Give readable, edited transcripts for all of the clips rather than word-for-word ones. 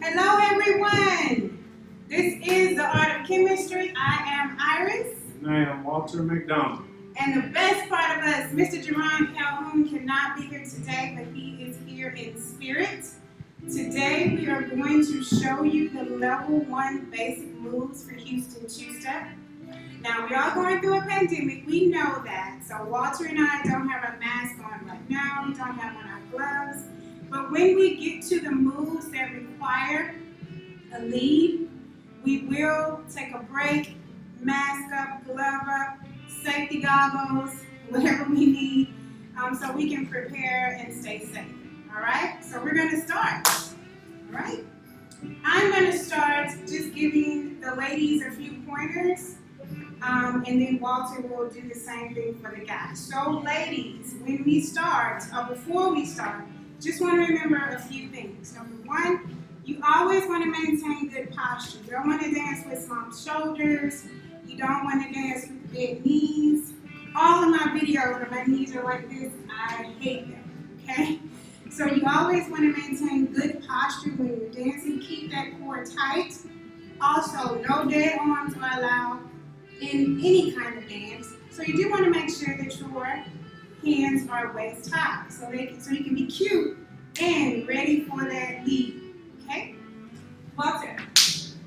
Hello everyone! This is The Art of Chemistry. I am Iris. And I am Walter McDonald. And the best part of us, Mr. Jerron Calhoun cannot be here today, but he is here in spirit. Today we are going to show you the level 1 basic moves for Houston2Step. Now we are going through a pandemic, we know that. So Walter and I don't have our mask on right now, we don't have on our gloves. But when we get to the moves that require a lead, we will take a break, mask up, glove up, safety goggles, whatever we need, so we can prepare and stay safe. All right, so we're going to start. All right, I'm going to start just giving the ladies a few pointers, and then Walter will do the same thing for the guys. So ladies, when we start, or before we start, just want to remember a few things. Number one, you always want to maintain good posture. You don't want to dance with slumped shoulders. You don't want to dance with bent knees. All of my videos where my knees are like this, I hate them, okay? So you always want to maintain good posture when you're dancing. Keep that core tight. Also, no dead arms are allowed in any kind of dance. So you do want to make sure that your hands are waist high, so you can be cute and ready for that lead. Okay? Walter.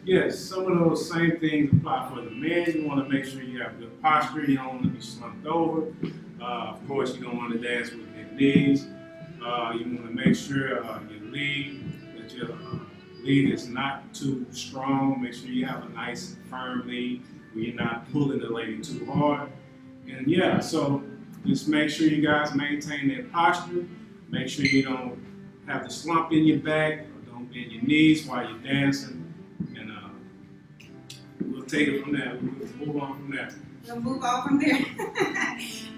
Yes, some of those same things apply for the men. You want to make sure you have good posture. You don't want to be slumped over. Of course, you don't want to dance with your knees. You want to make sure your lead is not too strong. Make sure you have a nice firm lead where you're not pulling the lady too hard. And yeah, so just make sure you guys maintain that posture. Make sure you don't have the slump in your back or don't bend your knees while you're dancing. And we'll take it from there. We'll move on from there. We'll move on from there.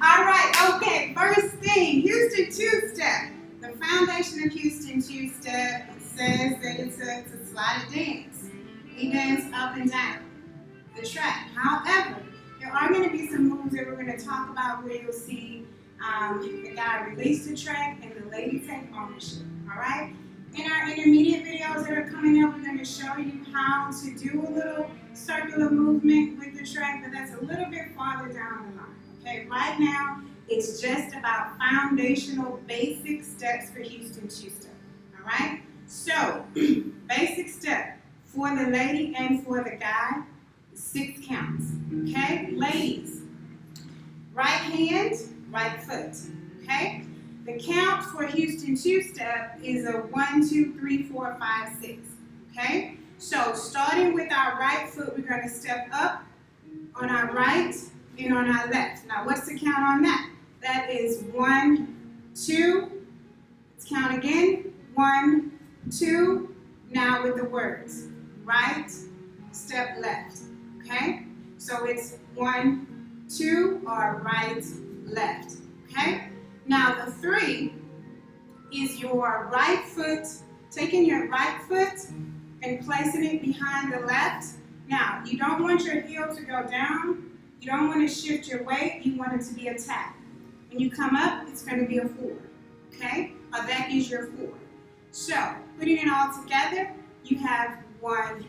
All right, okay, first thing, Houston2Step. The foundation of Houston2Step says that it's a slided dance. We dance up and down the track. However, there are going to be some moves that we're going to talk about where you'll see the guy release the track and the lady take ownership, all right? In our intermediate videos that are coming up, we're going to show you how to do a little circular movement with the track, but that's a little bit farther down the line, okay? Right now, it's just about foundational basic steps for Houston2Step, all right? So, basic step for the lady and for the guy, 6 counts, okay? Ladies, right hand, right foot, okay? The count for Houston2Step is a 1, 2, 3, 4, 5, 6, okay? So starting with our right foot, we're going to step up on our right and on our left. Now what's the count on that? That is 1, 2, let's count again, 1, 2, now with the words, right, step left. Okay, so it's 1, 2, or right, left. Okay, now the 3 is your right foot, taking your right foot and placing it behind the left. Now, you don't want your heel to go down. You don't want to shift your weight. You want it to be a tap. When you come up, it's going to be a 4. Okay, or that is your 4. So, putting it all together, you have 1,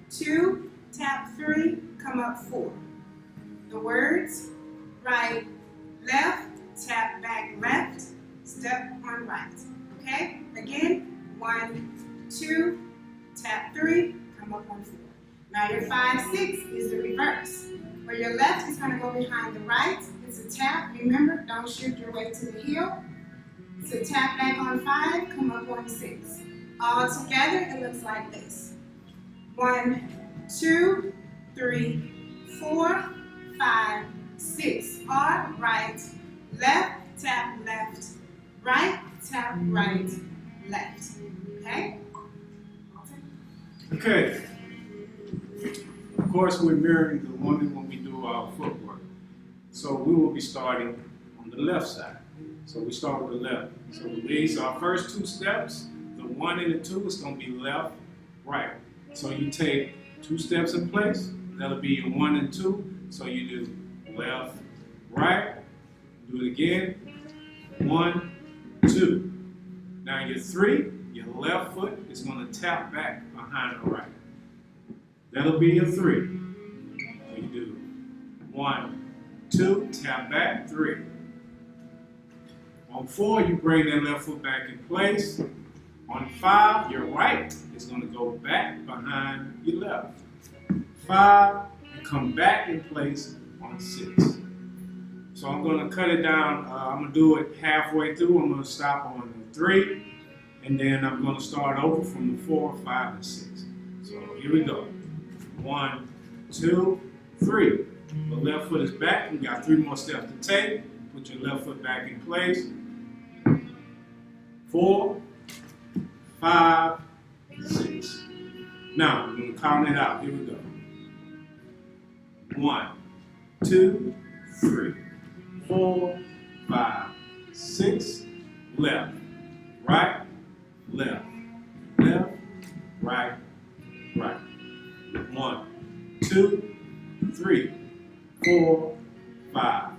2, tap 3, come up 4. The words, right, left, tap back left, step on right. Okay? Again, 1, 2, tap 3, come up on 4. Now your 5, 6 is the reverse. Where your left is going to go behind the right. It's a tap. Remember, don't shift your weight to the heel. It's a tap back on 5, come up on 6. All together, it looks like this. 1, 2, 3, 4, 5, 6. Or right, left, tap left, right, tap right, left. Okay? Okay. Of course, we're mirroring the woman when we do our footwork. So we will be starting on the left side. So we start with the left. So these are our first 2 steps. The 1 and the 2 is going to be left, right. So you take 2 steps in place. That'll be your 1 and 2. So you do left, right. Do it again. 1, 2. Now your 3 your left foot is going to tap back behind the right. That'll be your 3. So you do 1, 2, tap back, 3. On 4, you bring that left foot back in place. On 5, your right is going to go back behind your left. 5, and come back in place on 6. So I'm going to cut it down. I'm going to do it halfway through. I'm going to stop on the 3, and then I'm going to start over from the 4, 5, and 6. So here we go. 1, 2, 3. The left foot is back. You got 3 more steps to take. Put your left foot back in place. 4, 5, 6. Now we're going to count it out. Here we go. 1, 2, 3, 4, 5, 6. Left, right, left, left, right, right. 1, 2, 3, 4, 5,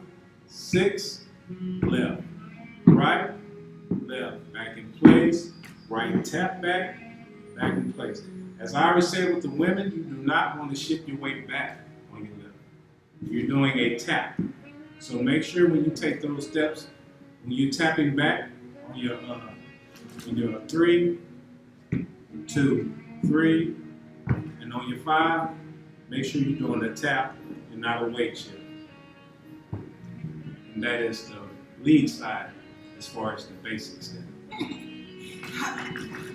6. Left, right, left. Back in place. Right tap back, back in place. As I always say with the women, you do not want to shift your weight back on your left. You're doing a tap. So make sure when you take those steps, when you're tapping back on your 3, 2, 3, and on your 5, make sure you're doing a tap and not a weight shift. And that is the lead side as far as the basic step.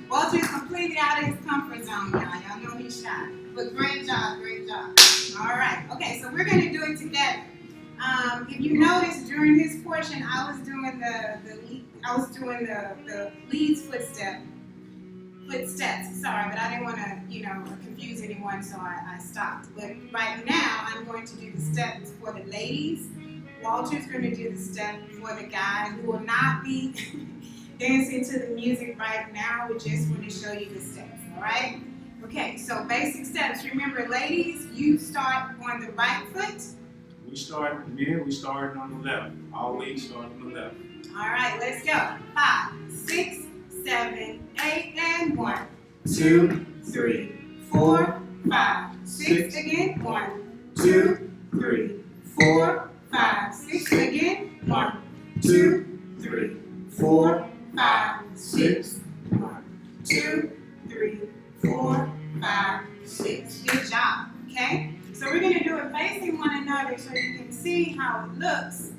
Walter's completely out of his comfort zone, y'all. Y'all know he's shy. But great job, great job. All right. Okay, so we're going to do it together. If you notice during his portion, I was doing the leads footsteps. Sorry, but I didn't want to, confuse anyone, so I stopped. But right now, I'm going to do the steps for the ladies. Walter's going to do the step for the guys who will not be dancing to the music right now. We just want to show you the steps, all right? Okay, so basic steps. Remember, ladies, you start on the right foot. We start on the left. Always start on the left. All right, let's go. 5, 6, 7, 8, and 1, 2, 3, 4, 5, 6 again. 1, 2, 3, 4, 5, 6 again. 1, 2, 3, 4, 5, 6. 1, 2, 3, 4, 5, 6. Good job. Okay? So we're going to do it facing one another so you can see how it looks.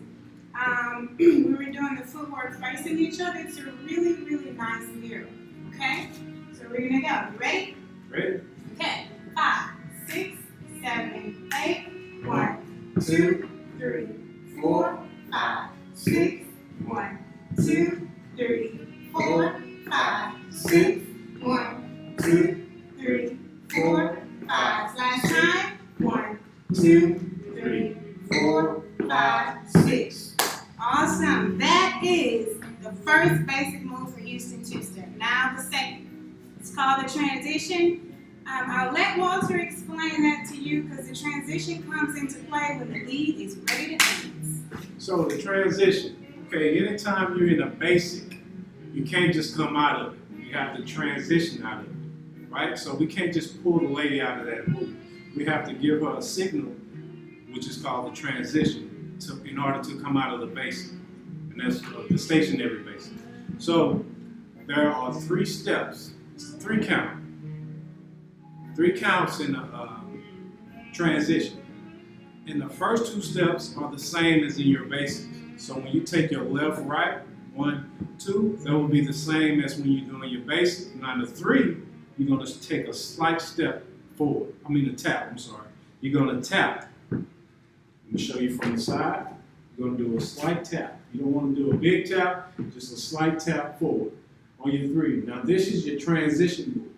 We were doing the footwork facing each other. It's a really, really nice mirror. Okay? So we're going to go. You ready? Ready? Okay. 5, 6, 7, 8. 1, 2, 3, 4, 5, 6. 1, 2, 3, 4, 5, 6. 1, 2, 3, 4, 5. Last time. 1, 2, 3, 4, 5, 6. Awesome. That is the first basic move for Houston 2-Step. Now the second. It's called the transition. I'll let Walter explain that to you because the transition comes into play when the lead is ready to dance. So the transition. Okay, anytime you're in a basic, you can't just come out of it. You have to transition out of it, right? So we can't just pull the lady out of that move. We have to give her a signal, which is called the transition, in order to come out of the basic. And that's the stationary basic. So there are 3 steps. It's 3 count. 3 counts in a transition. And the first 2 steps are the same as in your basics. So when you take your left, right, 1, 2, that will be the same as when you're doing your basic. Now the 3, you're going to take a slight step forward. A tap, I'm sorry. You're going to tap. Let me show you from the side. You're going to do a slight tap. You don't want to do a big tap, just a slight tap forward on your 3. Now this is your transition move,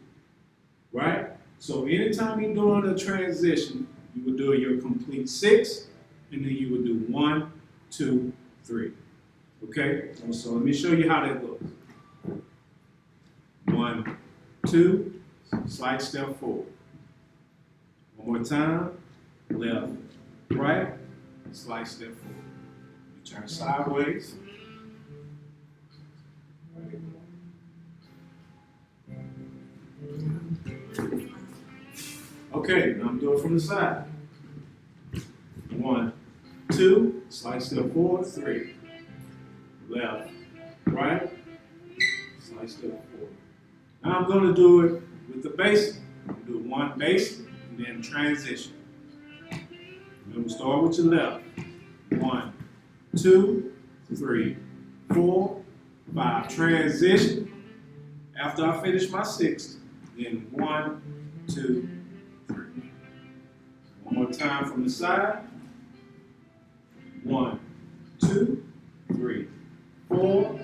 right? So anytime you're doing a transition, you would do your complete 6, and then you would do 1, 2, 3. Okay? So let me show you how that looks. 1, 2, slight step forward. One more time. Left, right, slight step forward. You turn sideways. Okay, now I'm doing it from the side. 1, 2, slide step forward, 3. Left, right, slide step forward. Now I'm going to do it with the basic. I'm do 1 basic and then transition. Then we'll start with your left. 1, 2, 3, 4, 5. Transition. After I finish my 6th, then 1, 2, 3. One more time from the side. 1, 2, 3, 4,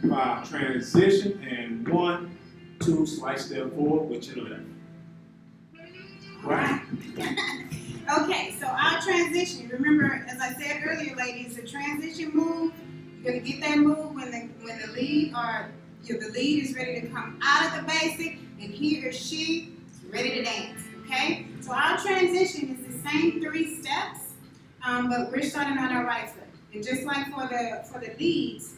5. Transition and 1, 2. Slide step forward with your left. Right. Okay, so our transition. Remember, as I said earlier, ladies, the transition move. You're gonna get that move when the lead the lead is ready to come out of the basic, and he or she is ready to dance. Okay, so our transition is the same 3 steps, but we're starting on our right foot. And just like for the leads,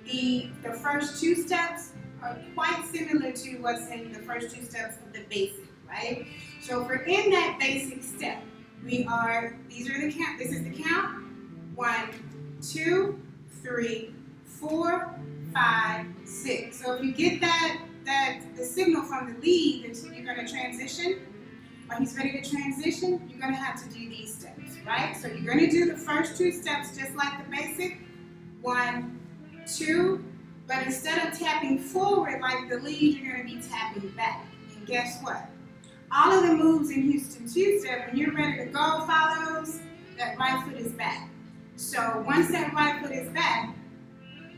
the first 2 steps are quite similar to what's in the first 2 steps of the basic, right? So if we're in that basic step, this is the count. 1, 2, 3, 4, 5, 6. So if you get the signal from the lead that you're going to transition, or he's ready to transition, you're going to have to do these steps, right? So you're going to do the first 2 steps just like the basic. 1, 2, but instead of tapping forward like the lead, you're going to be tapping back. And guess what? All of the moves in Houston2Step, when you're ready to go, follows, that right foot is back. So once that right foot is back,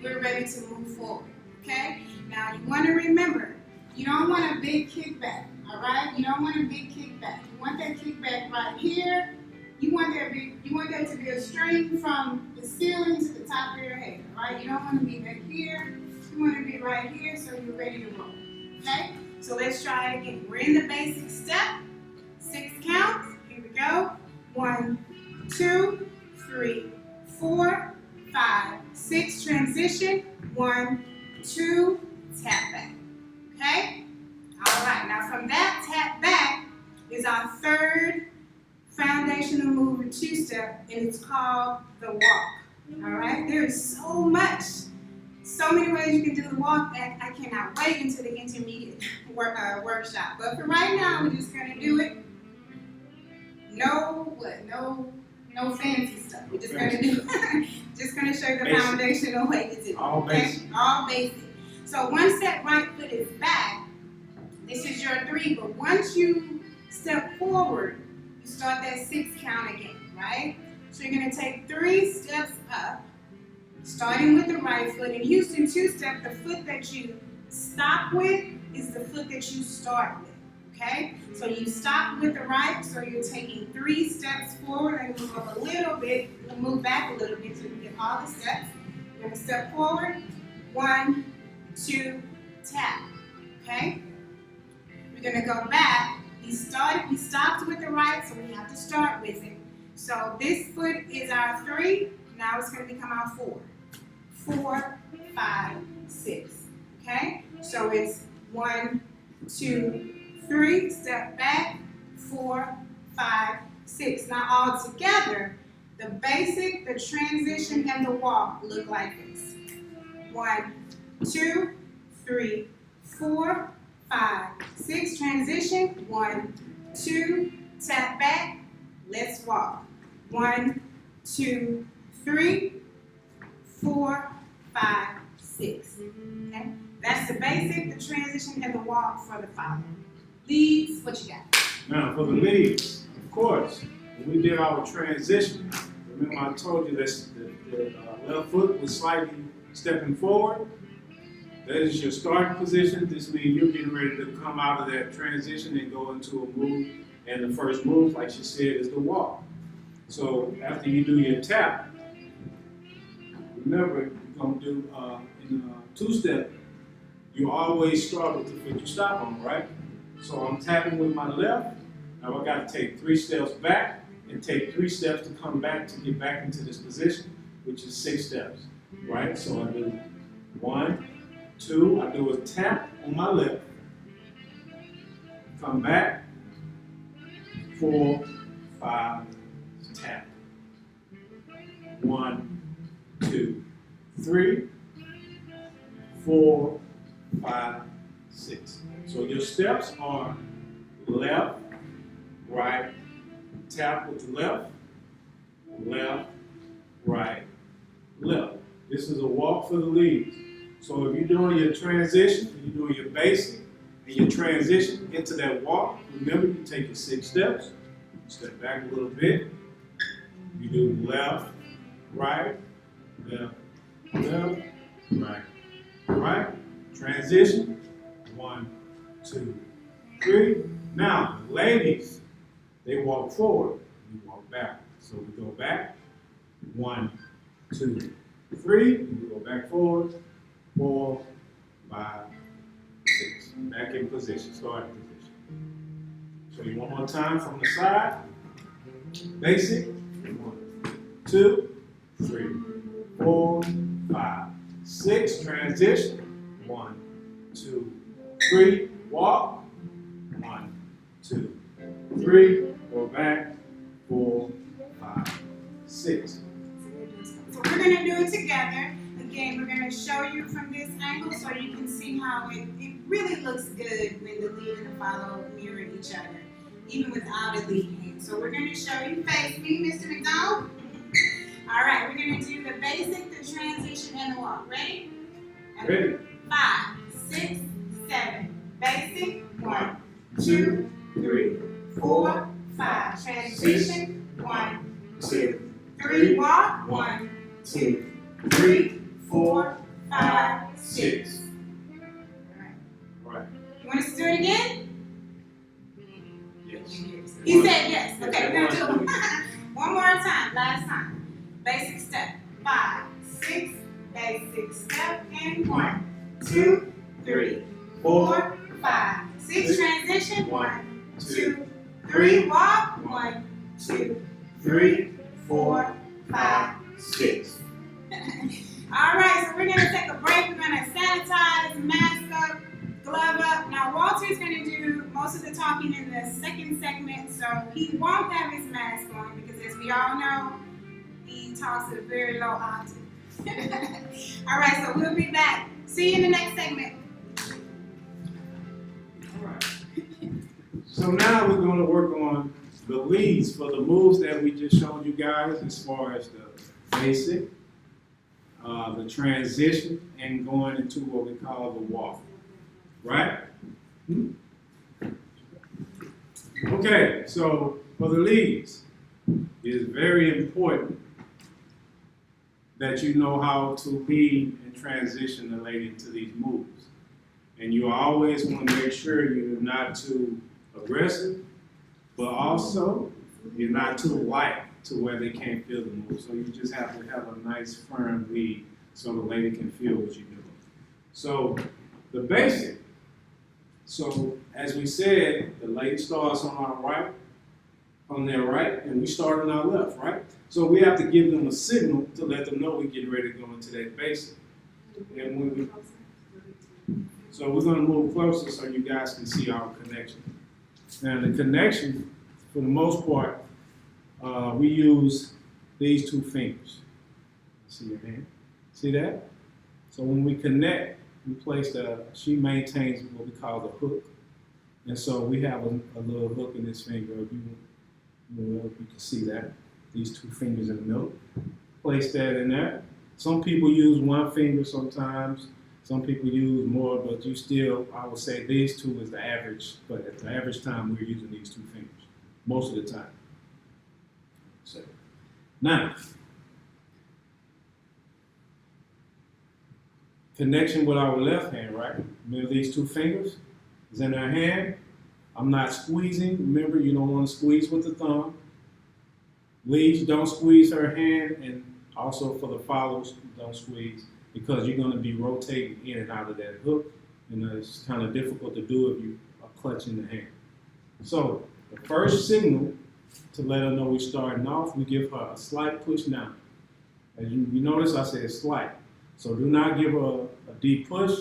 we're ready to move forward, okay? Now you want to remember, you don't want a big kickback, all right? You don't want a big kickback. You want that kickback right here. You want that to be a string from the ceiling to the top of your head, all right? You don't want to be back here. You want to be right here so you're ready to roll, okay? So let's try it again. We're in the basic step. 6 counts. Here we go. 1, 2, 3, 4, 5, 6. Transition. 1, 2, tap back. Okay? All right. Now from that tap back is our 3rd foundational move in 2-step, and it's called the walk. All right? There is so many ways you can do the walk that I cannot wait until the intermediate workshop. But for right now, we're just going to do it. No fancy stuff. We're just going to do just going to show you the basic. Foundational way to do it. All basic. All basic. So once that right foot is back, this is your 3. But once you step forward, you start that 6 count again, right? So you're going to take 3 steps up, starting with the right foot. In Houston2Step, the foot that you stop with is the foot that you start with, okay? So you stop with the right, so you're taking 3 steps forward and move up a little bit, move back a little bit so you get all the steps. You're going to step forward, 1, 2, tap, okay? We're going to go back. We stopped with the right, so we have to start with it. So this foot is our 3. Now it's going to become our 4. 4, 5, 6. Okay? So it's 1, 2, 3. Step back. 4, 5, 6. Now all together, the basic, the transition, and the walk look like this. 1, 2, 3, 4, 5, 6. Transition. 1, 2. Tap back. Let's walk. 1, 2, 3, 4, 5, 6. Okay? That's the basic, the transition, and the walk for the follow. Leads, what you got? Now for the leads, of course, when we did our transition, remember I told you that the left foot was slightly stepping forward. That is your starting position. This means you're getting ready to come out of that transition and go into a move. And the first move, like she said, is the walk. So after you do your tap, remember you're going to do in a 2-step, you always start with the foot you stop on, right? So I'm tapping with my left. Now I got to take 3 steps back and take 3 steps to come back to get back into this position, which is 6 steps, right? So I do 1, 2, I do a tap on my left, come back, 4, 5, tap. 1, 2, 3, 4, 5, 6. So your steps are left, right, tap with the left, left, right, left. This is a walk for the leads. So if you're doing your transition, you're doing your basic, and your transition into that walk, remember you take your 6 steps, step back a little bit, you do left, right, left, left, right, right, transition, 1, 2, 3. Now, ladies, they walk forward, we walk back. So we go back, 1, 2, 3, we go back forward, 4, 5, 6. Back in position, starting position. So you one more time from the side. Basic. 1, 2, 3, 4, 5, 6. Transition. 1, 2, 3. Walk. 1, 2, 3. Go back. 4, 5, 6. So we're going to do it together. Again, we're going to show you from this angle so you can see how it really looks good when the lead and the follow mirror each other, even without a lead hand. So we're going to show you. Face me, Mr. McDonald. All right, we're going to do the basic, the transition, and the walk. Ready? Ready. 5, 6, 7. Basic. 1, 2, 3, 4, 5. Transition. 1, 2, 3. Walk. 1, 2, 3, 4, 5, 6. All right. You want us to do it again? Yes. He said yes. Okay, we're going to do it one more time. Last time. Basic step. 5, 6. Basic step. And 1, 2, 3, 4, 5, 6. Transition. 1, 2, 3. Walk. 1, 2, 3, 4, 5, 6. All right, so we're going to take a break. We're going to sanitize, mask up, glove up. Now, Walter's going to do most of the talking in the second segment, so he won't have his mask on because, as we all know, he talks at a very low octave. All right, so we'll be back. See you in the next segment. All right. So now we're going to work on the leads for the moves that we just showed you guys as far as the basic, the transition, and going into what we call the walk. Right? Okay, so for the leads, it is very important that you know how to lead and transition the lady into these moves. And you always want to make sure you're not too aggressive, but also you're not too light to where they can't feel the move. So you just have to have a nice firm lead so the lady can feel what you're doing. So the basic. So as we said, the lady starts on our right, on their right, and we start on our left, right? So we have to give them a signal to let them know we're getting ready to go into that basic. And when so we're going to move closer so you guys can see our connection. Now the connection, for the most part, we use these 2 fingers. See your hand? See that? So when we connect, we place she maintains what we call the hook. And so we have a little hook in this finger. If you can see that. These 2 fingers in the middle. Place that in there. Some people use 1 finger sometimes. Some people use more, but you still, I would say these 2 is the average. But at the average time, we're using these 2 fingers. Most of the time. So, now, connection with our left hand, right? Remember these 2 fingers is in our hand. I'm not squeezing. Remember, you don't want to squeeze with the thumb. Leads, don't squeeze her hand, and also for the follows, don't squeeze because you're going to be rotating in and out of that hook, and it's kind of difficult to do if you are clutching the hand. So the first signal to let her know we're starting off, we give her a slight push down. As you notice, I said slight. So do not give her a deep push.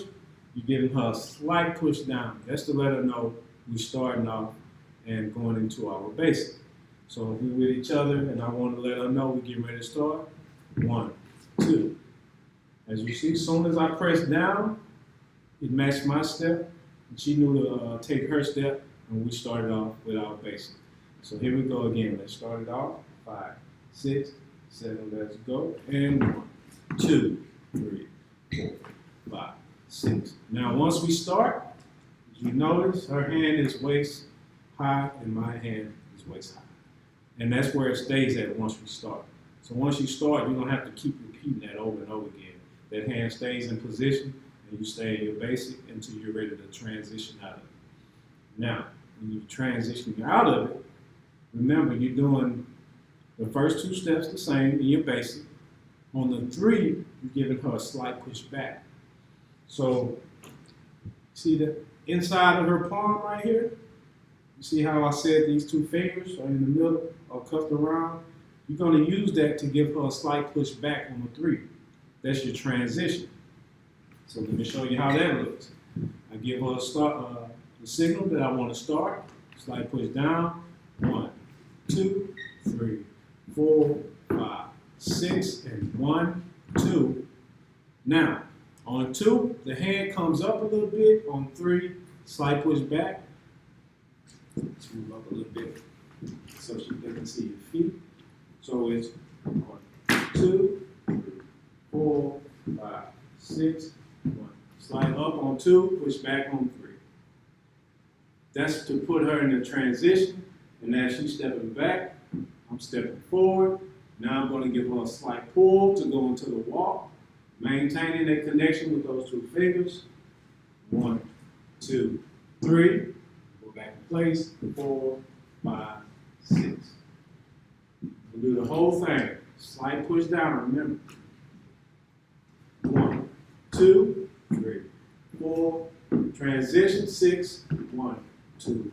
You're giving her a slight push down. That's to let her know we're starting off and going into our basic. So if we're with each other and I want to let her know we get ready to start, 1, 2. As you see, as soon as I press down, it matched my step, and she knew to take her step, and we started off with our basic. So here we go again. Let's start it off. 5, 6, 7, let's go. And 1, 2, 3, 4, 5, 6. Now once we start, you notice her hand is waist high and my hand is waist high. And that's where it stays at once we start. So once you start, you're gonna have to keep repeating that over and over again. That hand stays in position and you stay in your basic until you're ready to transition out of it. Now, when you transition out of it, remember you're doing the first 2 steps the same in your basic. On the 3, you're giving her a slight push back. So, see the inside of her palm right here? You see how I said these 2 fingers are in the middle or cuffed around? You're going to use that to give her a slight push back on the 3. That's your transition. So let me show you how that looks. I give her the signal that I want to start. Slight push down. 1, 2, 3, 4, 5, 6, and 1, 2. Now, on 2, the hand comes up a little bit. On 3, slight push back. Let's move up a little bit so she can see your feet. So it's 1, 2, 3, 4, 5, 6, 1. Slide up on 2, push back on 3. That's to put her in the transition. And as she's stepping back, I'm stepping forward. Now I'm going to give her a slight pull to go into the walk, maintaining that connection with those 2 fingers. 1, 2, 3. Go back in place. 4, 5, 6. We'll do the whole thing. Slight push down, remember. 1, 2, 3, 4. Transition 6. 1, 2.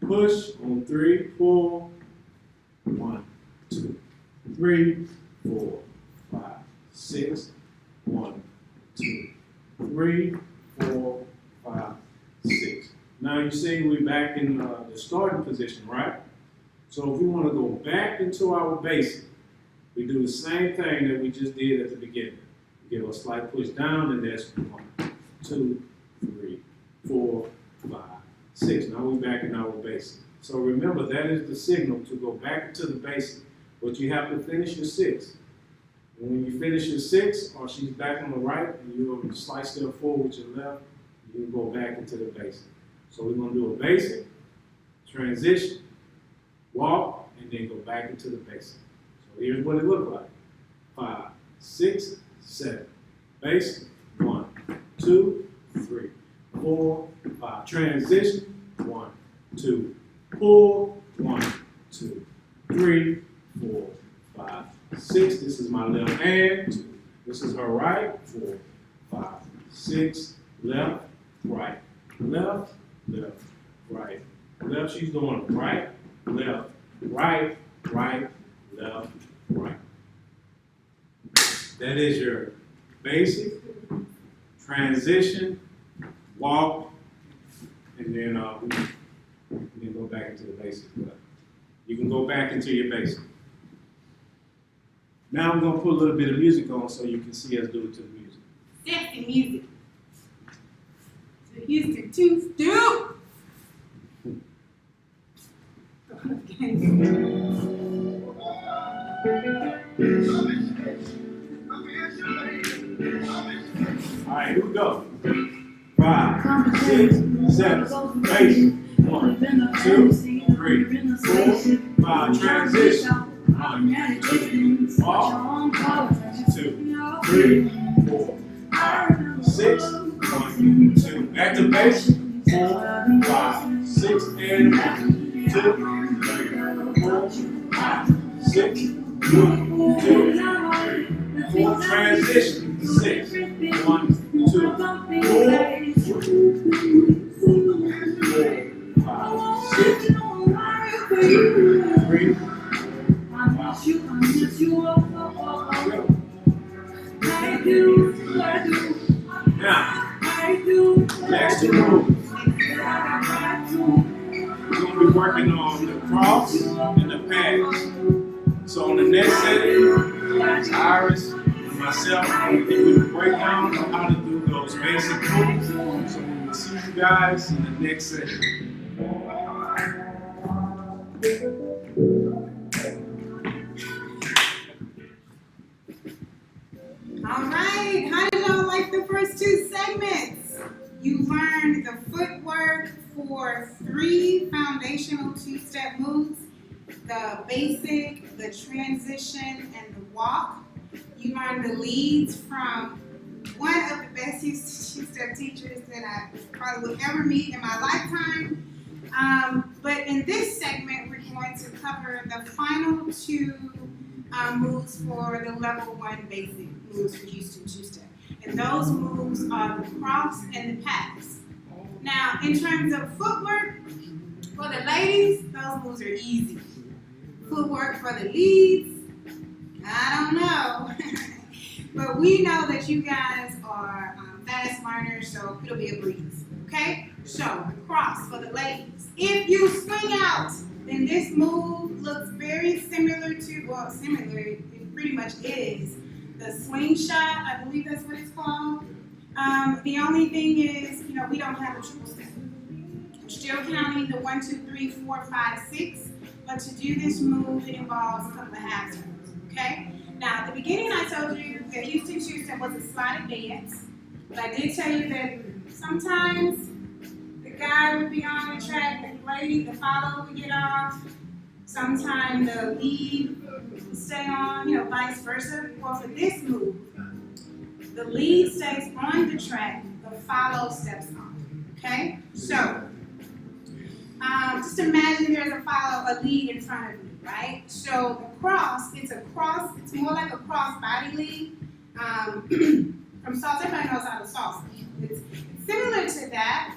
Push on 3, pull. 1, 2, 3, 4, 5, 6. 1, 2, 3, 4, 5, 6. Now you see we're back in the starting position, right? So if we want to go back into our basic, we do the same thing that we just did at the beginning. We give a slight push down, and that's 1, 2, 3, 4, 5, 6. Now we're back in our basic. So remember, that is the signal to go back into the basic. But you have to finish your 6. And when you finish your 6, or she's back on the right, and you're a slight step forward with your left, you can go back into the basic. So we're going to do a basic, transition, walk, and then go back into the basic. So here's what it looks like. 5, 6, 7. Basic. 1, 2, 3, 4, 5. Transition. 1, 2. Pull. 1, 2, 3, 4, 5, 6. This is my left hand. 2. This is her right. 4, 5, 6. Left, right, left, left, right, left. She's doing right, left, right, right, left, right. That is your basic, transition, walk, and then we can go back into the basic. But you can go back into your basic. Now I'm going to put a little bit of music on so you can see us do it to the music. Sexy music. The Houston2Step. All right, here we go. 5, 6, 7, 8. 1, 2, 3, 4, 5. Transition. 1, 2, off. 2, 3, 4, 5, 6. 1, 2. Back to base. 4, 5, 6, and 1, 2, 3, 4, 5, 6. 1, 2, 3, 4. Transition. 6. 1, 2, 4, 5, 6, 2, 3, 5, 6. Now, next to move. We're going to be working working on the cross and the pass. So on the next setting, Iris and myself will give you a breakdown on how to do those basic moves. So we will see you guys in the next setting. All right, how did y'all like the first two segments? You learned the footwork for 3 foundational two-step moves, the basic, the transition, and the walk. You learned the leads from one of the best Houston two-step teachers that I probably would ever meet in my lifetime. But in this segment, we're going to cover the final 2 moves for the level 1 basic moves for Houston 2-Step. And those moves are the cross and the pass. Now, in terms of footwork, for the ladies, those moves are easy. Footwork for the leads, I don't know. But we know that you guys are fast learners, so it'll be a breeze. Okay? So, cross for the ladies. If you swing out, then this move looks very similar to, well, similar, it pretty much is, the slingshot, I believe that's what it's called. The only thing is, we don't have a triple step. We're still counting the 1, 2, 3, 4, 5, 6, but to do this move, it involves a couple of half turns, okay? Now, at the beginning, I told you that Houston 2-Step was a slided dance, but I did tell you that sometimes the guy would be on the track, the lady, the follower would get off. Sometimes the lead would stay on, vice versa. Well, for this move, the lead stays on the track, the follow steps on. Okay? So, just imagine there's a lead in front of you, right? So the cross, it's more like a cross body lead. From salsa, everybody knows how to salsa. It's similar to that,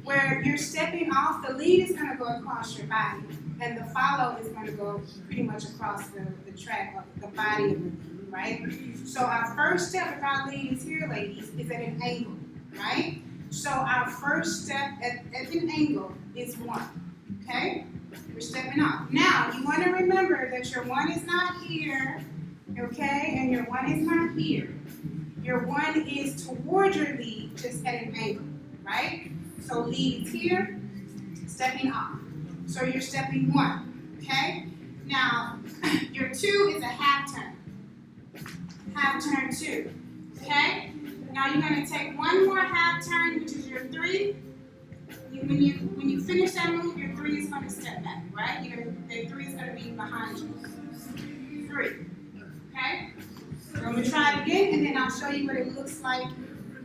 where you're stepping off, the lead is going to go across your body, and the follow is going to go pretty much across the track, or the body of the lead, right? So our first step, if our lead is here, ladies, is at an angle, right? So our first step at an angle is 1, okay? We're stepping off. Now, you want to remember that your 1 is not here, okay, and your 1 is not here. Your 1 is toward your lead, just at an angle, right? So lead is here, stepping off. So you're stepping 1, okay? Now, your 2 is a half turn. Half turn 2, okay? Now you're going to take 1 more half turn, which is your 3. When you finish that move, your 3 is going to step back, right? The 3 is going to be behind you. 3, okay? So I'm going to try it again, and then I'll show you what it looks like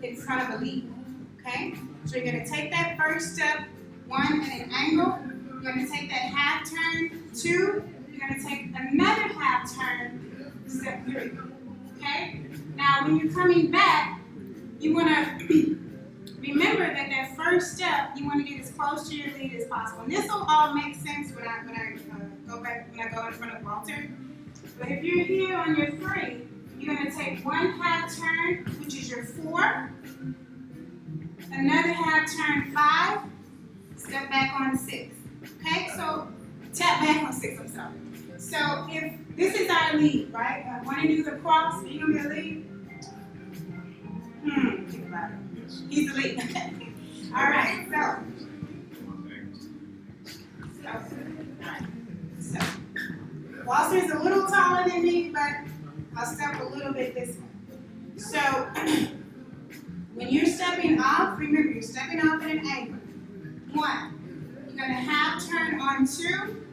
in front of a lead, okay? So you're going to take that first step, 1 at an angle. You're going to take that half turn, 2. You're going to take another half turn, step 3, okay? Now when you're coming back, you want to remember that first step, you want to get as close to your lead as possible. And this will all make sense when I go in front of Walter. But if you're here on your 3, you're going to take 1 half turn, which is your 4. Another half turn, 5. Step back on 6. Okay, so tap back on 6, I'm sorry. So if this is our lead, right? I want to do the cross. Are you going to be the lead? Think about it. He's the lead. All right, so Walter's a little taller than me, but I'll step a little bit this way. So when you're stepping off, remember you're stepping off at an angle. 1, you're going to half turn on 2,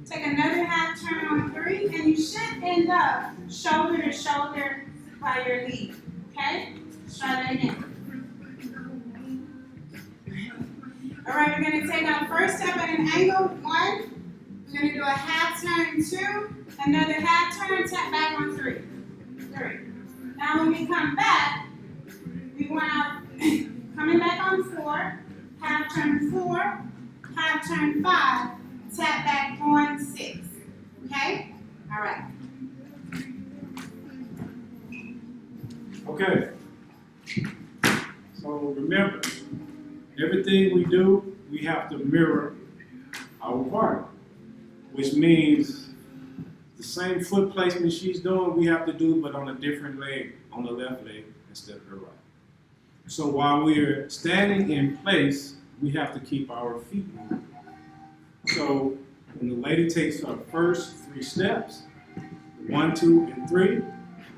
take another half turn on 3, and you should end up shoulder to shoulder by your lead. Okay? Let's try that again. All right, we're going to take our first step at an angle, 1. We're going to do a half turn, 2. Another half turn, tap back on 3. 3. Now when we come back, we want our coming back on 4, half turn 4, half turn 5, tap back on 6. Okay? All right. Okay. So remember, everything we do, we have to mirror our our partner, which means the same foot placement she's doing, we have to do, but on a different leg, on the left leg instead of the right. So while we're standing in place, we have to keep our feet moving. So when the lady takes her first 3 steps, 1, 2, and 3,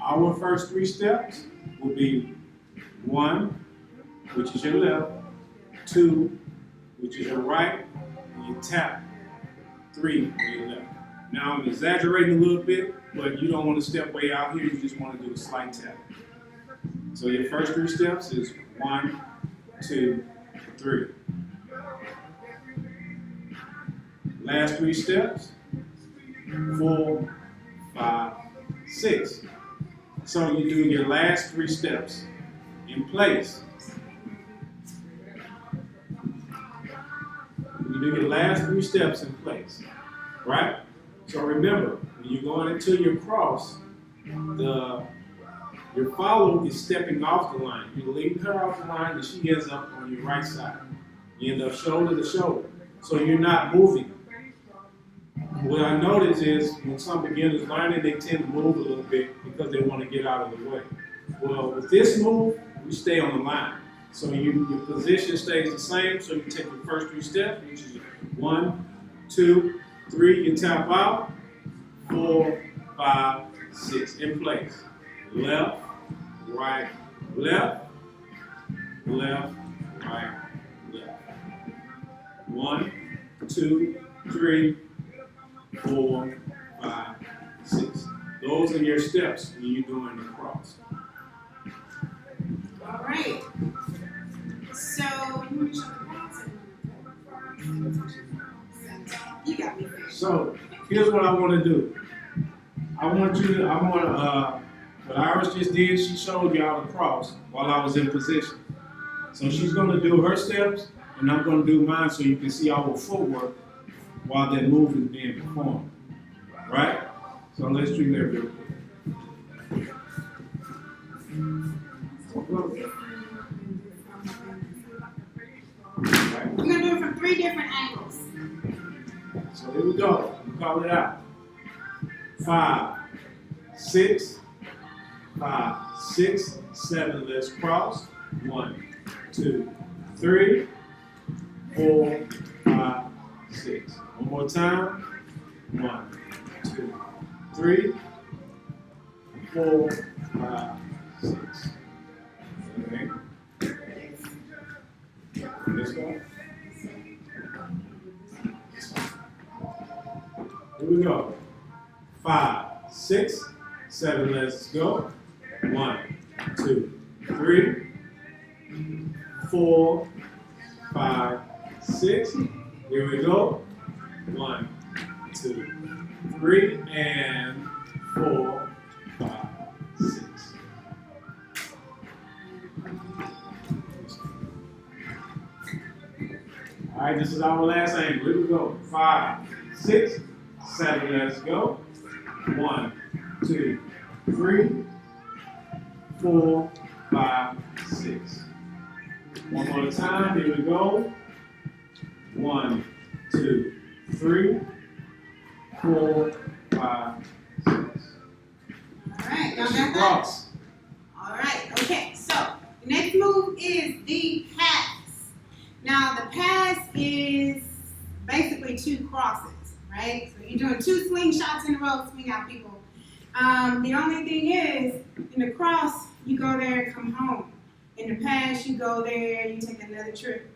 our first 3 steps will be 1, which is your left, 2, which is your right, and you tap 3 on your left. Now I'm exaggerating a little bit, but you don't want to step way out here, you just want to do a slight tap. So your first 3 steps is 1, 2, 3. Last 3 steps, 4, 5, 6. So you do your last 3 steps in place. You do your last 3 steps in place, right? So remember, when you're going into your cross, your follow is stepping off the line. You're leading her off the line, and she ends up on your right side. You end up shoulder to shoulder. So you're not moving. What I notice is when some beginners learn it, they tend to move a little bit because they want to get out of the way. Well, with this move, we stay on the line. So your position stays the same. So you take the first 3 steps, which is 1, 2, 3. You tap out. 4, 5, 6. In place. Left, right, left, left, right, left. 1, 2, 3, 4, 5, 6. Those are your steps when you're doing the cross. All right. So, you want to show the cross? You got me. So, here's what I want to do. What Iris just did, she showed y'all the cross while I was in position. So she's going to do her steps, and I'm going to do mine so you can see our footwork while that move is being performed. Right? So let's do that real quick. Right. We're going to do it from 3 different angles. So here we go. We call it out. 5, 6, 5, 6, 7. Let's cross. 1, 2, 3, 4, 5, 6. One more time. 1, 2, 3, 4, 5, 6. Okay. Let's go. Here we go. 5, 6, 7. Let's go. 1, 2, 3, 4, 5, 6. Here we go. 1, 2, 3, and 4, 5, 6. All right, this is our last angle. Here we go. 5, 6, 7. Let's go. 1, 2, 3, 4, 5, 6. One more time. Here we go. 1, 2, 3, 4, 5, 6. All right, y'all got that? Cross. All right, okay, so the next move is the pass. Now, the pass is basically 2 crosses, right? So you're doing 2 slingshots in a row, swing out people. The only thing is, in the cross, you go there and come home. In the pass, you go there, you take another trip,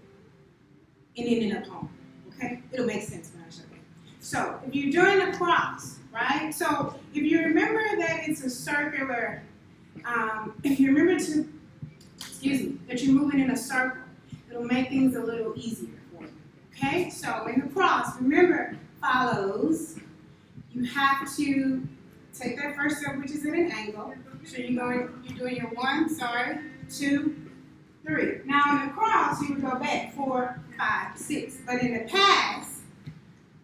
and end up home, okay? It'll make sense when I show you. So, if you're doing the cross, right? So, if you remember that it's a circular, if you remember that you're moving in a circle, it'll make things a little easier for you, okay? So, in the cross, remember, follows, you have to take that first step, which is at an angle. So you're doing your 1, 2, 3. Now in the cross, you would go back 4, 5, 6. But in the pass,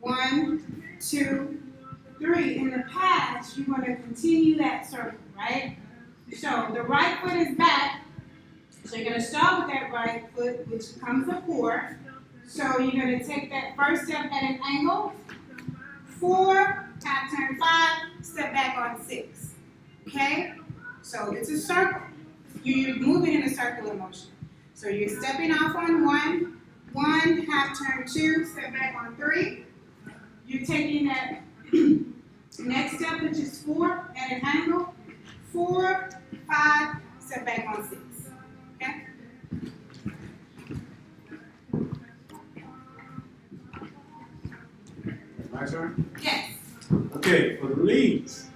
1, 2, 3. In the pass, you're going to continue that circle, right? So the right foot is back. So you're going to start with that right foot, which becomes a 4. So you're going to take that first step at an angle, 4, half turn 5, step back on 6. Okay? So it's a circle. You're moving in a circular motion. So you're stepping off on 1, half turn 2, step back on 3. You're taking that next step, which is 4 at an angle, 4, 5, step back on 6. Okay? My turn? Yes. Okay, for the leads.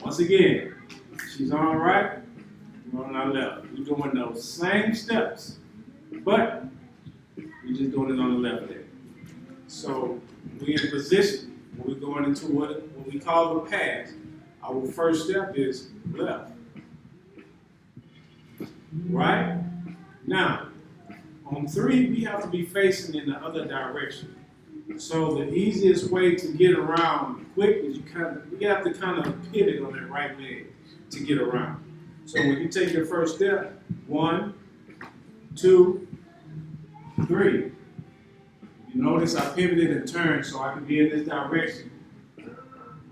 Once again, she's on our right, we're on our left. We're doing those same steps, but we're just doing it on the left leg. So we're in position when we're going into what we call the pass. Our first step is left. Right? Now, on 3, we have to be facing in the other direction. So the easiest way to get around quick is you have to kind of pivot on that right leg to get around. So when you take your first step, 1, 2, 3. You notice I pivoted and turned so I can be in this direction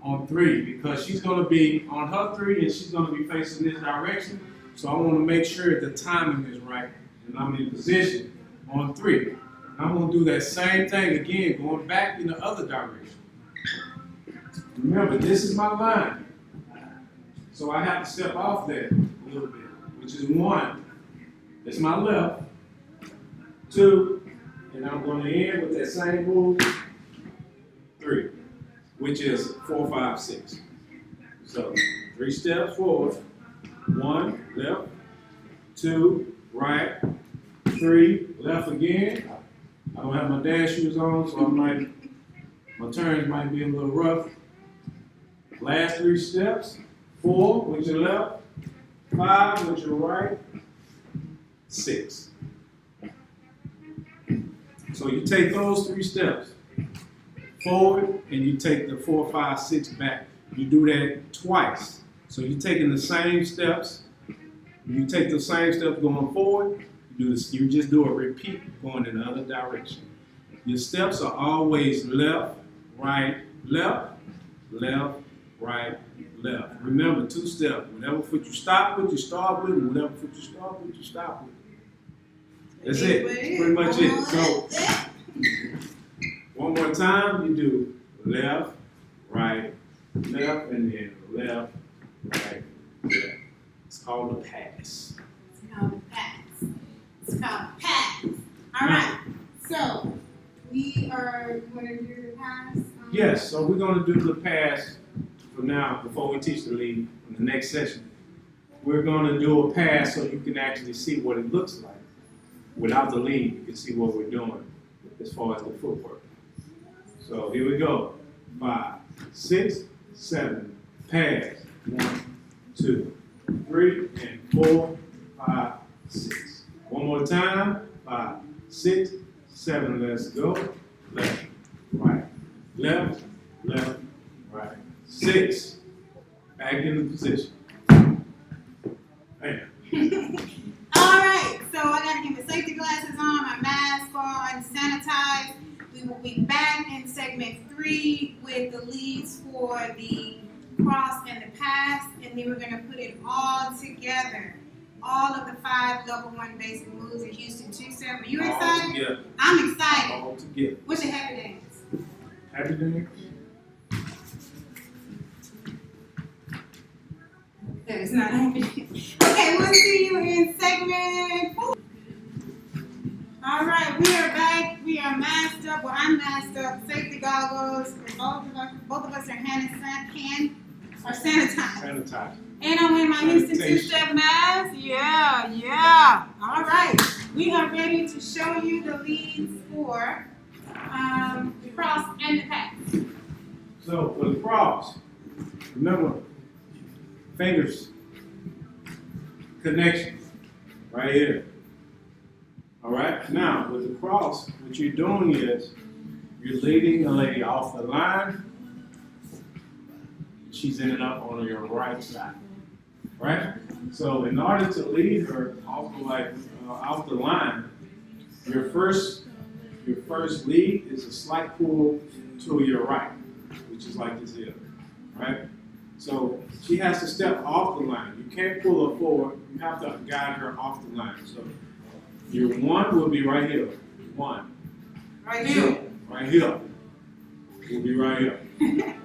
on 3 because she's going to be on her 3 and she's going to be facing this direction. So I want to make sure the timing is right and I'm in position on 3. I'm going to do that same thing again, going back in the other direction. Remember, this is my line. So I have to step off there a little bit, which is 1. That's my left. 2, and I'm going to end with that same move. 3, which is 4, 5, 6. So 3 steps forward. 1, left. 2, right. 3, left again. I don't have my dance shoes on, so my turns might be a little rough. Last 3 steps. 4 with your left, 5 with your right, 6. So you take those 3 steps forward and you take the 4, 5, 6 back. You do that twice. So you're taking the same steps. You take the same steps going forward. You just do a repeat going in the other direction. Your steps are always left, right, left, left, right, left. Remember, 2 steps. Whatever foot you stop with, you start with, and whatever foot you start with, you stop with. That's it. That's pretty much it. So, one more time, you do left, right, left, and then left, right, left. It's called a pass. It's called a pass. It's called pass. All right. So we are going to do the pass. Yes. So we're going to do the pass from now before we teach the lead in the next session. We're going to do a pass so you can actually see what it looks like. Without the lead, you can see what we're doing as far as the footwork. So here we go. 5, 6, 7. Pass. 1, 2, 3, and 4, 5, 6. One more time. 5, 6, 7. Let's go. Left, right, left, left, right. 6. Back in the position. Bam. All right. So I got to get my safety glasses on, my mask on, sanitize. We will be back in segment 3 with the leads for the cross and the pass, and then we're going to put it all together. All of the 5 level 1 basic moves in Houston2Step. Are you excited? All together. I'm excited. All together. What's your happy dance? Happy dance? That is not happy dance. Okay, we'll see you in segment 4. All right, we are back. We are masked up. Well, I'm masked up. Safety goggles. Both of us are hand or sanitized. Sanitize. And I'm wearing my Houston2Step mask. Yeah. All right. We are ready to show you the leads for the cross and the pass. So for the cross, remember, fingers, connection, right here. All right. Now with the cross, what you're doing is you're leading a lady off the line. She's ended up on your right side. Right? So in order to lead her off the line, Your first lead is a slight pull to your right, which is like this here, right? So she has to step off the line. You can't pull her forward. You have to guide her off the line. So your 1 will be right here. 1. Right here. Right here. Will be right here.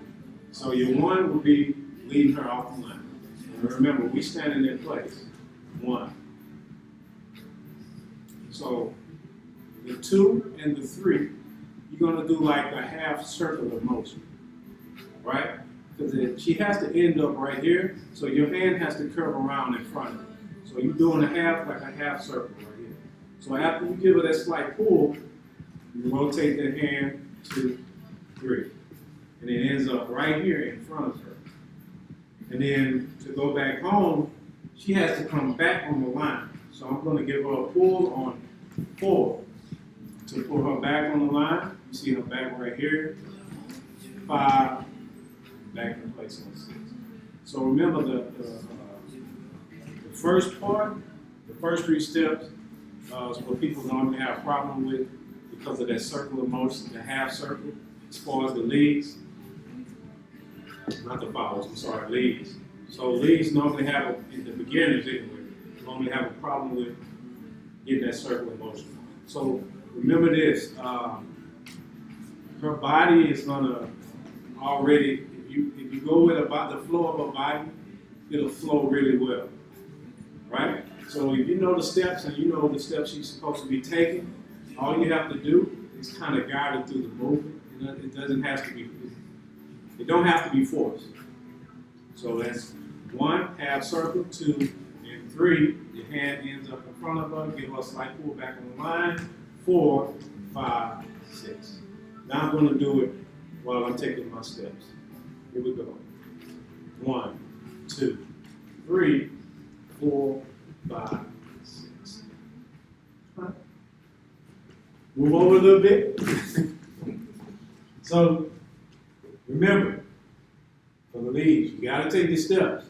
So your 1 will be leading her off the line. And remember, we standing in place. 1. So the 2 and the 3, you're going to do like a half circular motion, right? Because she has to end up right here, so your hand has to curve around in front of her. So you're doing like a half circle right here. So after you give her that slight pull, you rotate that hand 2, 3. And it ends up right here in front of her. And then to go back home, she has to come back on the line. So I'm going to give her a pull on 4 to pull her back on the line. You see her back right here. 5, back in place on 6. So remember the first part, the first 3 steps is what people normally have a problem with because of that circular motion, the half circle, as far as the leads. Not the follows, I'm sorry, leads. So leads normally have, in the beginners anyway, normally have a problem with getting that circular motion. So remember this, her body is gonna already, if you go with about the flow of her body, it'll flow really well, right? So if you know the steps and you know the steps she's supposed to be taking, all you have to do is kind of guide her through the movement. It doesn't have to be, it don't have to be forced. So that's 1, half circle, 2, and 3. Your hand ends up in front of her, give her a slight pull back on the line, 4, 5, 6. Now I'm going to do it while I'm taking my steps. Here we go. 1, 2, 3, 4, 5, 6. Move over a little bit. So remember, for the leads, you got to take the steps.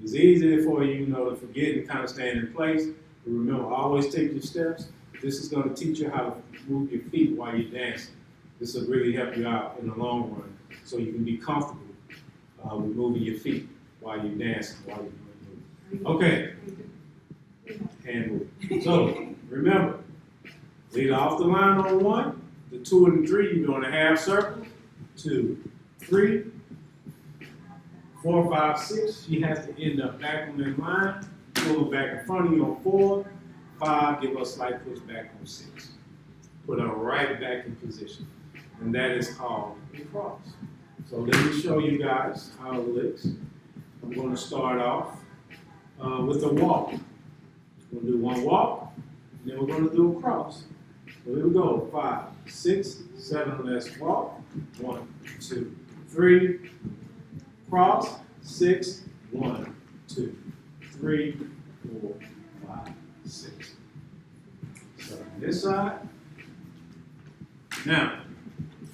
It's easier for you, to forget and kind of stand in place. But remember, always take your steps. This is going to teach you how to move your feet while you're dancing. This will really help you out in the long run, so you can be comfortable with moving your feet while you're dancing, while you're moving. Okay. Hand move. So remember, lead off the line on 1. The 2 and the 3, you're doing a half circle. 2, 3, 4, 5, 6. She has to end up back on that line. Pull her back in front of you on 4. 5, give her a slight push back on 6. Put her right back in position. And that is called a cross. So let me show you guys how it looks. I'm going to start off with a walk. We're going to do 1 walk, and then we're going to do a cross. So here we go. 5, 6, 7. Let's walk. 1, 2, 3. Cross. 6. 1, 2, 3, 4, 5, 6. So on this side. Now,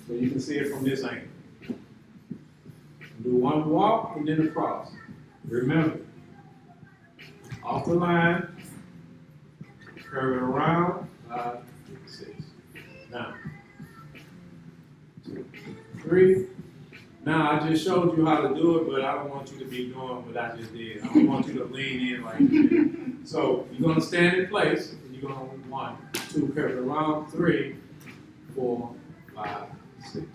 so you can see it from this angle. Do 1 walk and then a cross. Remember, off the line, curve it around, 5, 6. Now, 2, 3. Now, I just showed you how to do it, but I don't want you to be doing what I just did. I don't want you to lean in like you did. So, you're going to stand in place, and you're going to 1, 2, curve it around, 3, 4, 5, 6.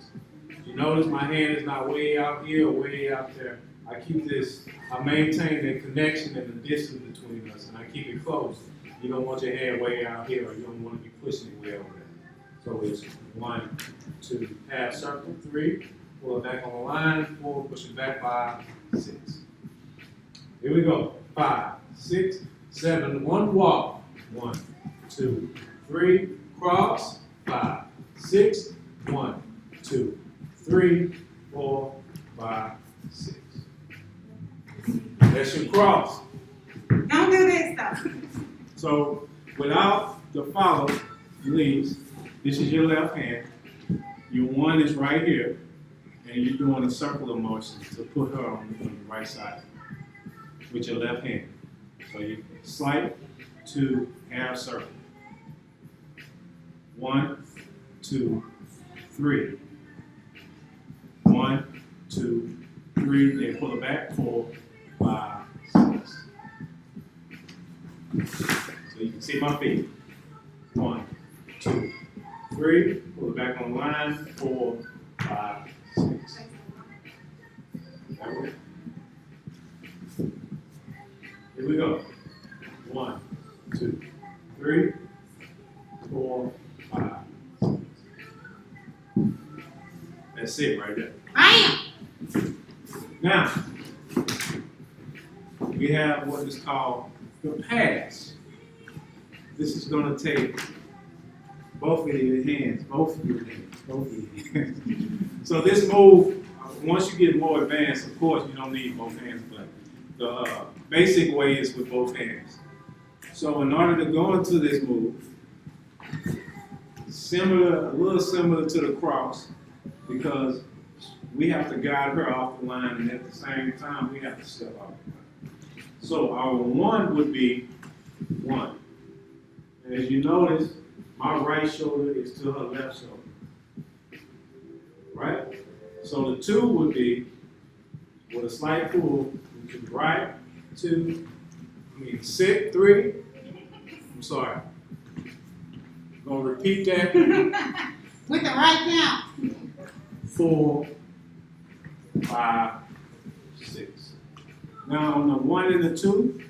You notice my hand is not way out here or way out there. I maintain the connection and the distance between us, and I keep it close. You don't want your hand way out here, or you don't want to be pushing it way over there. So it's 1, 2, half circle, 3, pull it back on the line, 4, push it back, 5, 6. Here we go. 5, 6, 7, 1 walk. 1, 2, 3, cross, 5, 6, 1, 2, 3, 4, 5, 6. That's your cross. Don't do this though. So without the follow leads, this is your left hand. Your 1 is right here, and you're doing a circular motion to put her on the right side with your left hand. So you slight to half circle. 1, 2, 3. 1, 2, 3. Then pull it back. 4, 5, 6. So you can see my feet. 1, 2, 3. Pull it back on line. 4, 5, 6. That way. Here we go. 1, 2, 3, 4, 5, 6. That's it right there. Bam! Now, we have what is called the pass. This is going to take both of your hands, both of your hands. So this move, once you get more advanced, of course, you don't need both hands, but the basic way is with both hands. So in order to go into this move, a little similar to the cross, because we have to guide her off the line, and at the same time, we have to step off the line. So our 1 would be 1. As you notice, my right shoulder is to her left shoulder. Right? So the 2 would be, with a slight pull, to the right, 6, 3. I'm sorry. I'm going to repeat that. With the right count. 4, 5, 6. Now on the 1 and the 2,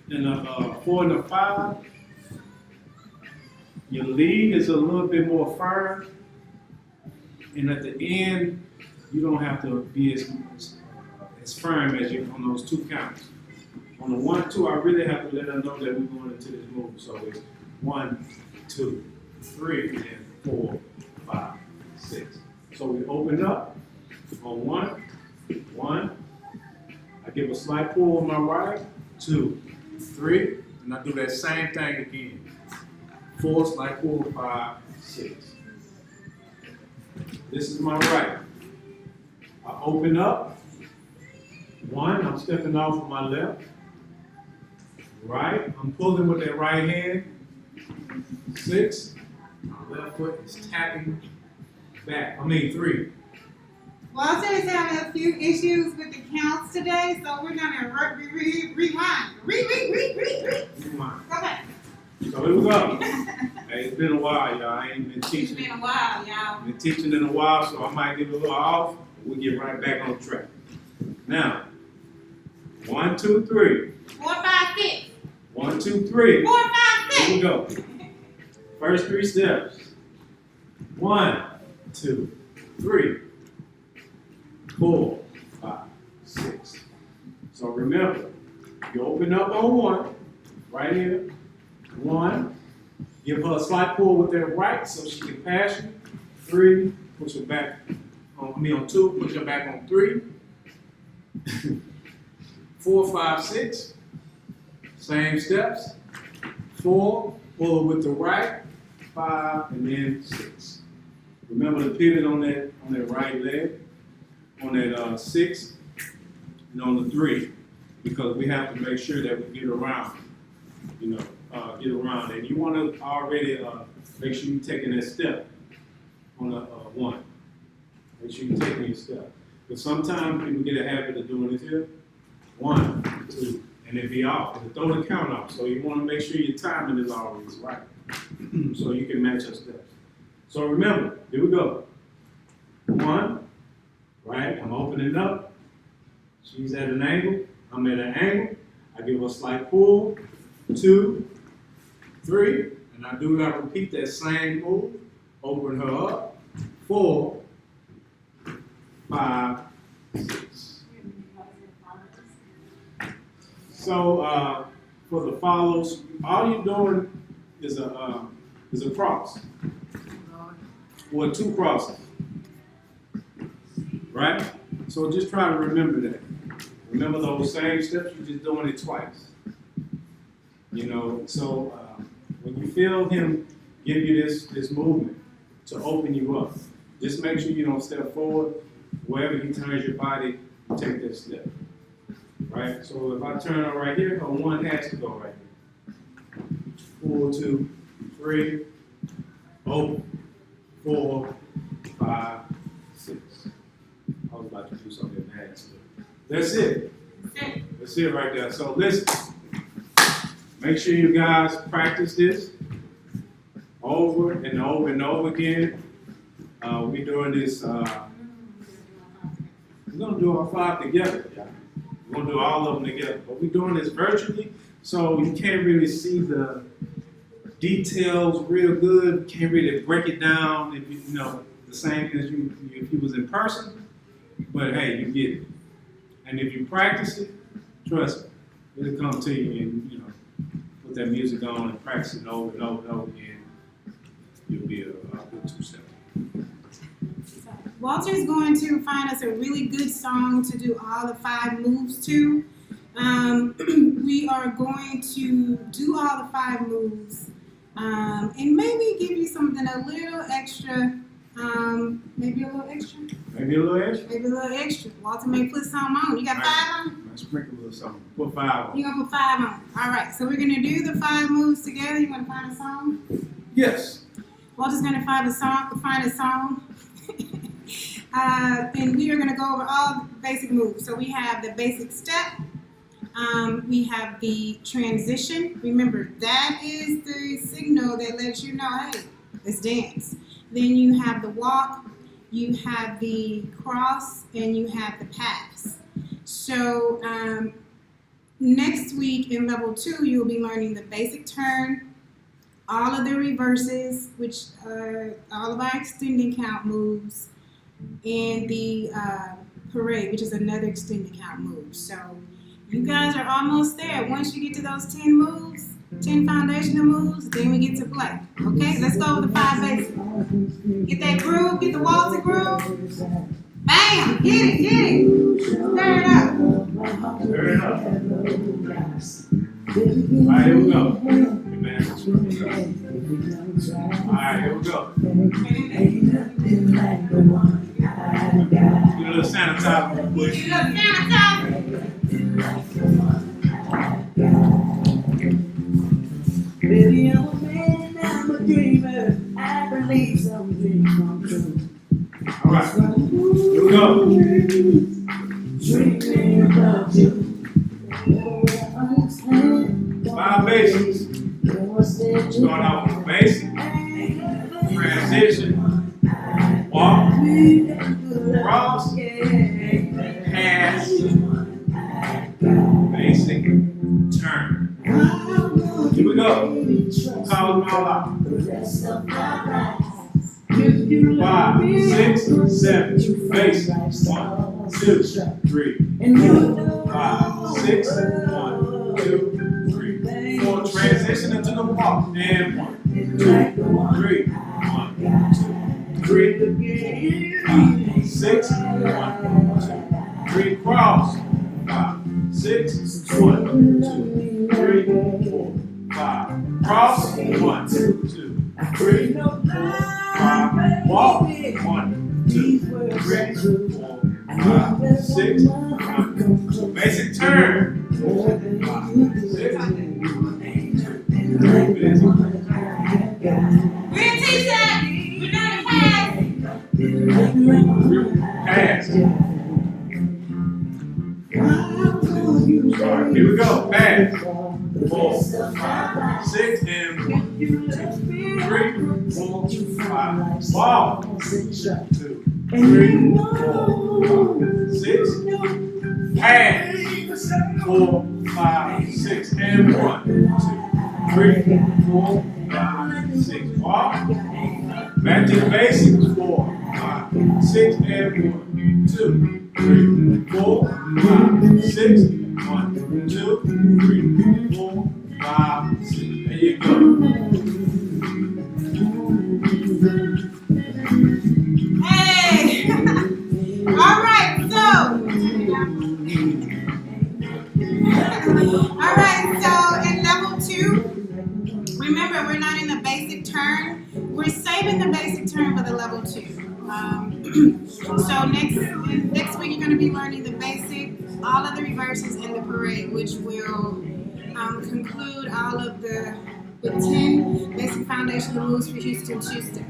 and the 4 and the 5, your lead is a little bit more firm, and at the end, you don't have to be as firm as you on those 2 counts. On the 1, 2, I really have to let her know that we're going into this move. So it's 1, 2, 3, and 4, 5, 6. So we open up on 1, 1. I give a slight pull on my right, 2, 3, and I do that same thing again. 4, slight pull, 5, 6. This is my right. I open up. 1, I'm stepping off with my left. Right, I'm pulling with that right hand. 6, my left foot is tapping back. 3. Walter is having a few issues with the counts today, so we're gonna rewind. Rewind. Okay. So here we go. Hey, it's been a while, y'all. I ain't been teaching. It's been a while, y'all. Been teaching in a while, so I might get a little off. We'll get right back on track. Now, 1, 2, 3. 4, 5, 6. 1, 2, 3. 4, 5, 6. Here we go. First 3 steps. 1, 2, 3, 4, 5, 6. So remember, you open up on 1, right here. 1. Give her a slight pull with that right so she can pass you. 3. Push her back on 2. Push her back on 3. 4, 5, 6. Same steps. 4. Pull her with the right. 5, and then 6. Remember to pivot on that right leg, on that 6, and on the 3, because we have to make sure that we get around, get around. And you want to already make sure you're taking that step on the 1. Make sure you're taking your step. But sometimes people get a habit of doing this here. 1, 2, and it be off. And throw the count off. So you want to make sure your timing is always right. So you can match your steps. So remember, here we go. 1, right? I'm opening up. She's at an angle. I'm at an angle. I give her a slight pull. 2, 3, and I do not repeat that same move. Open her up. 4, 5, 6. So for the follows, all you're doing is a cross, or 2 crosses, right? So just try to remember that. Remember those same steps. You're just doing it twice. So when you feel him give you this movement to open you up, just make sure you don't step forward. Wherever he turns your body, you take that step. Right? So if I turn her right here, her 1 has to go right here. 4, 2, 3, Open. 4, 5, 6. I was about to do something advanced. That's it. That's it right there. So listen, make sure you guys practice this over and over and over again. We're doing this, we're going to do all 5 together. Yeah. We're going to do all of them together. But we're doing this virtually, so you can't really see the details real good. You can't really break it down if you know the same as if you was in person. But hey, you get it. And if you practice it, trust me, it'll come to you and put that music on and practice it over and over and over again. You'll be a good 2-step. Walter's going to find us a really good song to do all the 5 moves to. We are going to do all the 5 moves and maybe give you something a little extra. Maybe a little extra? Maybe a little extra? Maybe a little extra. Walter may put something on. You got 5 on? Let's sprinkle a little something. Put 5 on. You're going to put 5 on. All right. So we're going to do the 5 moves together. You want to find a song? Yes. Walter's going to find a song. And we are going to go over all the basic moves. So we have the basic step. We have the transition. Remember, that is the signal that lets you know, hey, let's dance. Then you have the walk, you have the cross, and you have the pass. So next week in level 2, you'll be learning the basic turn, all of the reverses, which are all of our extended count moves, and the parade, which is another extended count move. So you guys are almost there. Once you get to those 10 moves, 10 foundational moves, then we get to play. Okay, let's go with the 5 basics. Get that groove, get the Walter groove. Bam! Get it! Stir it up. Stir it up. All right, here we go. Amen. All right, here we go. Get a little sanitizer real quick. Get a little sanitizer. Baby, I'm a man, I'm a dreamer. I believe some dreams come true. All right, here we go. Dreaming about you. 5 basics. Start out with basic, transition, walk, cross, pass, basic, turn. Here we go. Call them all out. 5, 6, 7, basic. 1, 2, 3, 4, 5, 6, 1, 2, 3, 4. Transition into the walk. And 1, 2, 3, 1, 2, 3, 5, 6, 1, 2, 3. Cross. 5, 6, 1, 2, 3, 4, 5. Cross. 1, 2, 3, 4, 5. Walk. 1, 2, 3, 4, 5, 6, 1, 2. Basic turn. 5, 6, 1, 2, 3. We're going to teach that. We're doing the pass. Pass. All right, here we go. Pass. 4, 5, 6, and 1, 2, 3, 4, 5. Walk. 2, 3, 4, 5, 6. Pass. 4, 5, 6, and 1, 2, 3, 4, 5, 6. Walk. Back to the basics. 4, 5, 6, and 1, 2, 3, 4, 5, 6. 1, 2, 3, 4, 5, 6. There you go. Hey! All right, so in level 2, remember we're not in the basic turn. We're saving the basic turn for the level 2. So next week you're going to be learning the basic, all of the reverses, and the parade, which will conclude all of the with 10 basic foundational moves for Houston 2-Step.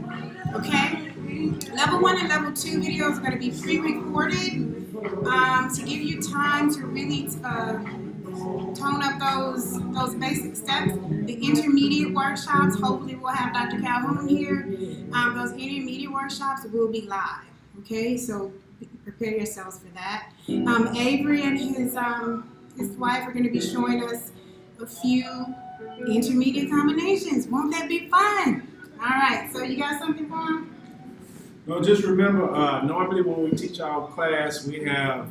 Okay? Level 1 and Level 2 videos are going to be pre-recorded to give you time to really tone up those basic steps. The intermediate workshops, hopefully we'll have Dr. Calhoun here. Those intermediate workshops will be live. Okay, so prepare yourselves for that. Avery and his wife are going to be showing us a few intermediate combinations. Won't that be fun? All right, so you got something for them? Well, just remember, normally when we teach our class, we have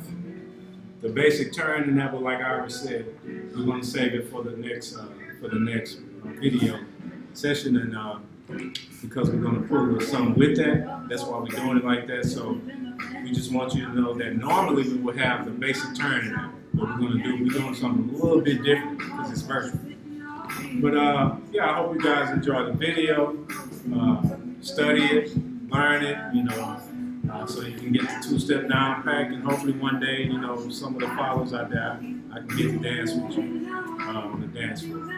the basic turn and that, but like I already said, we're going to save it for the next video session, and because we're going to put a little something with that. That's why we're doing it like that. So we just want you to know that normally we would have the basic turn in that, but we're doing something a little bit different because it's virtual. But yeah, I hope you guys enjoy the video, study it, learn it, so you can get the 2-step down pack, and hopefully one day, some of the followers out there, I can get to dance with you on the dance floor.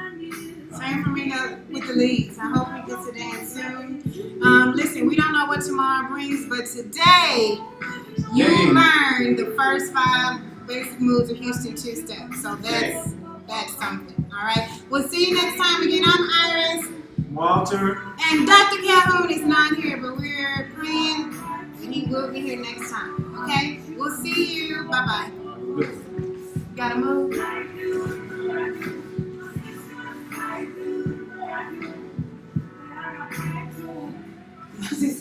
Same for me with the leads. I hope we get to dance soon. Listen, we don't know what tomorrow brings, but today you learned the first 5 basic moves of Houston 2-Step. So that's something. All right. We'll see you next time. Again, I'm Iris. Walter. And Dr. Calhoun is not here, but we're praying that he will be here next time. Okay? We'll see you. Bye-bye. Gotta move. This is